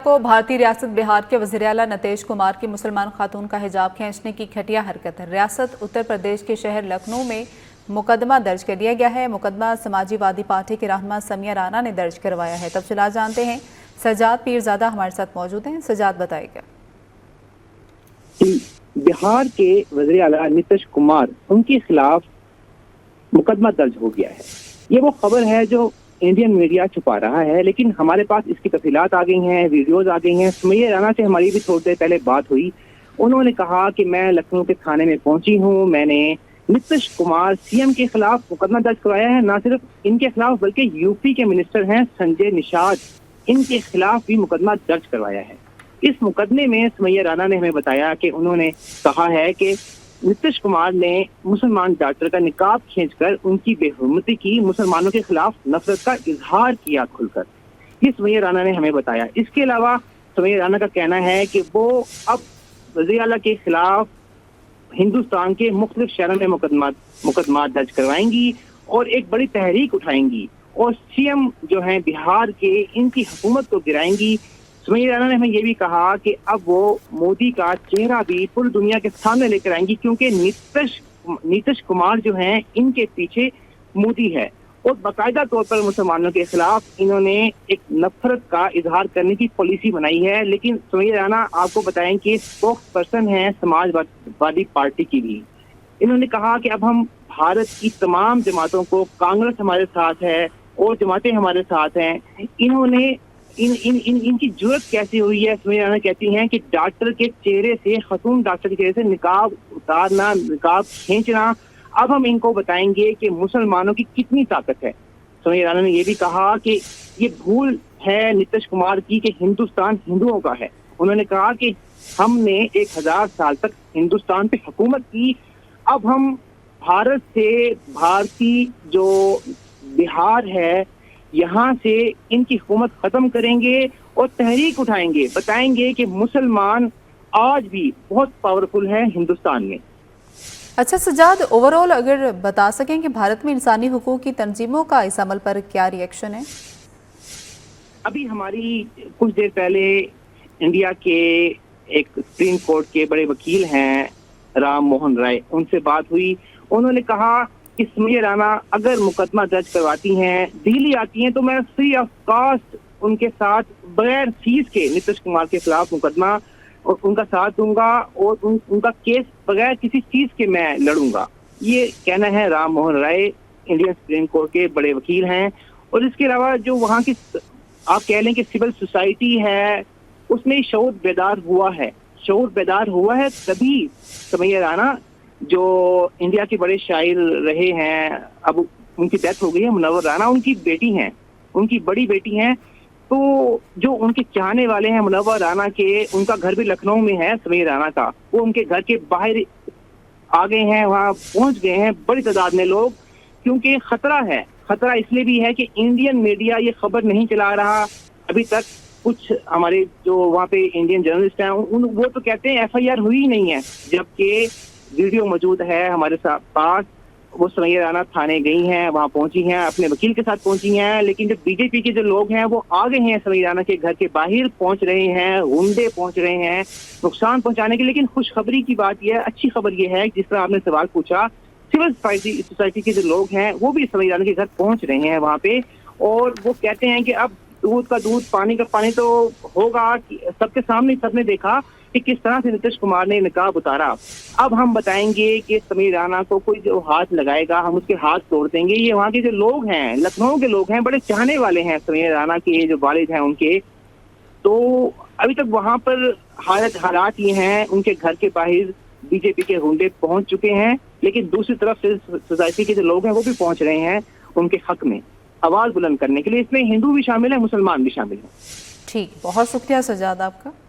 को भारतीय रियासत बिहार के वज़ीर-ए-आला नीतीश कुमार की मुसलमान खातून का हिजाब खींचने की घटिया हरकत है। रियासत उत्तर प्रदेश के शहर लखनऊ में मुकदमा दर्ज कर लिया गया है। मुकदमा समाजवादी पार्टी के रहनुमा समिया राणा ने दर्ज करवाया है। तफसीलात जानते हैं, सजाद पीरजादा हमारे साथ मौजूद हैं। सजाद बताएगा। बिहार के वज़ीर-ए-आला नीतीश कुमार उनके खिलाफ मुकदमा दर्ज हो गया है। ये वो खबर है जो इंडियन मीडिया छुपा रहा है, लेकिन हमारे पास इसकी तफसीलात आ गई हैं, वीडियोस आ गई हैं। समिया राणा से हमारी भी थोड़ी देर पहले बात हुई। उन्होंने कहा कि मैं लखनऊ के थाने में पहुंची हूं, मैंने नीतीश कुमार सीएम के खिलाफ मुकदमा दर्ज करवाया है। ना सिर्फ इनके खिलाफ बल्कि यूपी के मिनिस्टर हैं संजय निषाद, इनके खिलाफ भी मुकदमा दर्ज करवाया है। इस मुकदमे में समिया राणा ने हमें बताया कि उन्होंने कहा है कि नीतीश कुमार ने मुसलमान डॉक्टर का निकाब खींचकर उनकी बेहुरमती की, मुसलमानों के खिलाफ नफरत का इजहार किया खुलकर। ये समिया राणा ने हमें बताया। इसके अलावा समिया राणा का कहना है कि वो अब वज़ीर-ए-आला के खिलाफ हिंदुस्तान के मुख्तलिफ शहरों में मुकदमा दर्ज करवाएंगी और एक बड़ी तहरीक उठाएंगी और सीएम जो है बिहार के, इनकी हुकूमत को गिराएंगी। समिया राणा ने हमें ये भी कहा कि अब वो मोदी का चेहरा भी पूरी दुनिया के सामने लेकर आएंगी, क्योंकि नीतीश कुमार जो हैं इनके पीछे मोदी है और बाकायदा तौर पर मुसलमानों के खिलाफ इन्होंने एक नफरत का इजहार करने की पॉलिसी बनाई है। लेकिन समिया राणा आपको बताएं कि स्पोक्स पर्सन है समाजवादी पार्टी की भी। इन्होंने कहा कि अब हम भारत की तमाम जमातों को, कांग्रेस हमारे साथ है और जमातें हमारे साथ हैं, इन्होंने इनकी जरूरत कैसी हुई है। समिया राणा कहती हैं कि डॉक्टर के चेहरे से, खतून डॉक्टर के चेहरे से निकाब उतारना, निकाब खींचना, अब हम इनको बताएंगे कि मुसलमानों की कितनी ताकत है। समिया राणा ने यह भी कहा कि ये भूल है नीतीश कुमार की कि हिंदुस्तान हिंदुओं का है। उन्होंने कहा कि हमने 1000 साल तक हिंदुस्तान पे हुकूमत की, अब हम भारत से, भारतीय जो बिहार है, यहाँ से इनकी हुकूमत खत्म करेंगे और तहरीक उठाएंगे, बताएंगे कि मुसलमान आज भी बहुत पावरफुल है हिंदुस्तान में। अच्छा सजाद, ओवरऑल अगर बता सकें कि भारत में इंसानी हुकूक की तंजीमों का इस अमल पर क्या रिएक्शन है? अभी हमारी कुछ देर पहले इंडिया के एक सुप्रीम कोर्ट के बड़े वकील हैं राम मोहन राय, उनसे बात हुई। उन्होंने कहा कि समिया राणा अगर मुकदमा दर्ज करवाती हैं, दिल्ली आती हैं, तो मैं फ्री ऑफ कॉस्ट उनके साथ बगैर फीस के नीतीश कुमार के खिलाफ मुकदमा और उनका साथ दूंगा और उनका केस बगैर किसी चीज के मैं लड़ूंगा। ये कहना है Ram Mohan Roy, Indian supreme court के बड़े वकील हैं। और इसके अलावा जो वहाँ की आप कह लें कि सिविल सोसाइटी है, उसमें शऊर बेदार हुआ है। शऊर बेदार हुआ है तभी समिया राणा, जो इंडिया के बड़े शायर रहे हैं, अब उनकी डेथ हो गई है, मुनव्वर राणा उनकी बेटी हैं, उनकी बड़ी बेटी हैं। तो जो उनके चाहने वाले हैं मुनव्वर राणा के, उनका घर भी लखनऊ में है समिया राणा का, वो उनके घर के बाहर आ गए हैं, वहाँ पहुंच गए हैं बड़ी तादाद में लोग, क्योंकि खतरा है। खतरा इसलिए भी है कि इंडियन मीडिया ये खबर नहीं चला रहा अभी तक। कुछ हमारे जो वहाँ पे इंडियन जर्नलिस्ट हैं वो तो कहते हैं FIR हुई ही नहीं है, जबकि वीडियो मौजूद है हमारे पास। वो समिया राणा थाने गई हैं, वहां पहुंची हैं, अपने वकील के साथ पहुंची हैं, लेकिन जो बीजेपी के जो लोग हैं वो आ गए हैं समिया राणा के घर के बाहर, पहुंच रहे हैं, गुंडे पहुंच रहे हैं नुकसान पहुंचाने के। लेकिन खुशखबरी की बात यह है, अच्छी खबर यह है, जिस तरह आपने सवाल पूछा, सिविल सोसाइटी के जो लोग हैं वो भी समिया राणा के घर पहुंच रहे हैं वहां पे, और वो कहते हैं कि अब दूध का दूध, पानी का पानी तो होगा। सबके सामने सबने देखा कि किस तरह से नीतीश कुमार ने निकाब उतारा। अब हम बताएंगे कि समिया राणा को कोई जो हाथ लगाएगा हम उसके हाथ तोड़ देंगे। ये वहाँ के जो लोग हैं, लखनऊ के लोग हैं, बड़े चाहने वाले हैं समिया राणा के, जो वालिद हैं उनके। तो अभी तक वहाँ पर हालात ये हैं, उनके घर के बाहर बीजेपी के गुंडे पहुंच चुके हैं, लेकिन दूसरी तरफ से सोसाइटी के जो लोग हैं वो भी पहुंच रहे हैं उनके हक में आवाज बुलंद करने के लिए। इसमें हिंदू भी शामिल है, मुसलमान भी शामिल है। ठीक, बहुत शुक्रिया सजाद आपका।